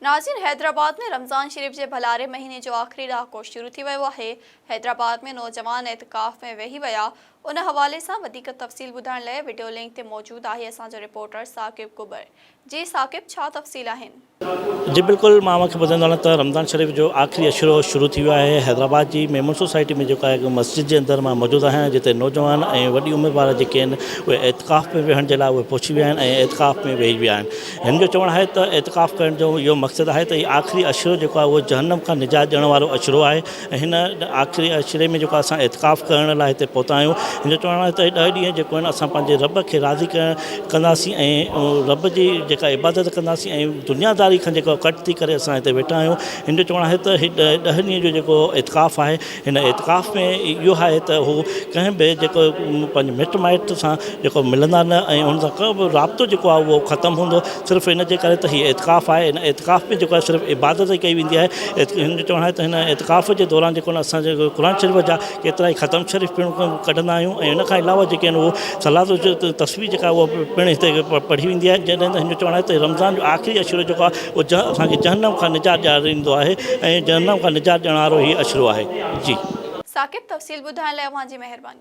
नाज़रीन, हैदराबाद में रमज़ान शरीफ के भलारे महीने जो आखिरी ॾहाको शुरू थी वियो आहे। हैदराबाद में नौजवान एतिकाफ़ में वेही विया। उन हवाले सां वधीक तफ़सील ॿुधाइण लाइ वीडियो लिंक ते मौजूद आहे असांजो रिपोर्टर साकिब कुबर। जी साकिब, छा तफ़सील आहिनि? जी बिल्कुल, मां आपके ॿुधाईंदो त रमज़ान शरीफ जो आखिरी अशरो शुरू थी वियो आहे। हैदराबाद जी मेमन सोसाइटी में जेका आहे मस्जिद जे अंदरि मां मौजूदु आहियां, जिते नौजवान ऐं वॾी उमिरि वारा जेके आहिनि उहे एतिकाफ़ में वेहण जे लाइ उहे पहुची विया आहिनि ऐं एतिकाफ़ में वेही विया आहिनि। हिन जो चवणु आहे त एतिकाफ़ करण जो इहो मक़सदु आहे त हीउ आखिरी अशरो जेको आहे उहो जहन्नम खां निजात ॾियण वारो अशरो आहे। ऐं हिन आखिरी अशरे में जेको असां एतिकाफ़ करण लाइ हिते पहुता आहियूं, हिन जो चवणु आहे त 10 ॾींहं जेको आहिनि असां पंहिंजे रब खे राज़ी कंदासीं ऐं रब जी जेका इबादत कंदासीं ऐं दुनियादारी खां जेको कट थी करे असां हिते वेठा आहियूं। हिन जो चवणु आहे त 10 ॾींहं जो जेको एतिकाफ़ आहे, हिन एतिकाफ़ में इहो आहे त हू कंहिं बि जेको पंहिंजे मिट माइट सां जेको मिलंदा न ऐं हुन सां को बि राब्तो जेको आहे उहो ख़तमु हूंदो, सिर्फ़ु इन जे करे त हीअ एतिकाफ़ आहे। हिन एतिकाफ़ में जेको आहे सिर्फ़ु इबादत ई कई वेंदी आहे। हिन जो चवणु आहे त हिन एतिकाफ़ जे दौरान जेको आहे असां जेको क़ुर शरीफ़ जा केतिरा ई ख़तम शरीफ़ पिणु कढंदा आहियूं ऐं इन खां अलावा जेके आहिनि उहो सलात जो तस्वीर जेका आहे उहा पिणु हिते पढ़ी वेंदी आहे। जॾहिं त हिन जो चवणु आहे त रमज़ान जो आखिरी अशरो जेको आहे उहो असांखे जहन्नम खां निजात ॾियारींदो आहे ऐं जहन्नम खां निजात ॾियण वारो हीउ अशरो आहे। जी साकिब, तफ़सील ॿुधाइण लाइ अव्हां जी महिरबानी।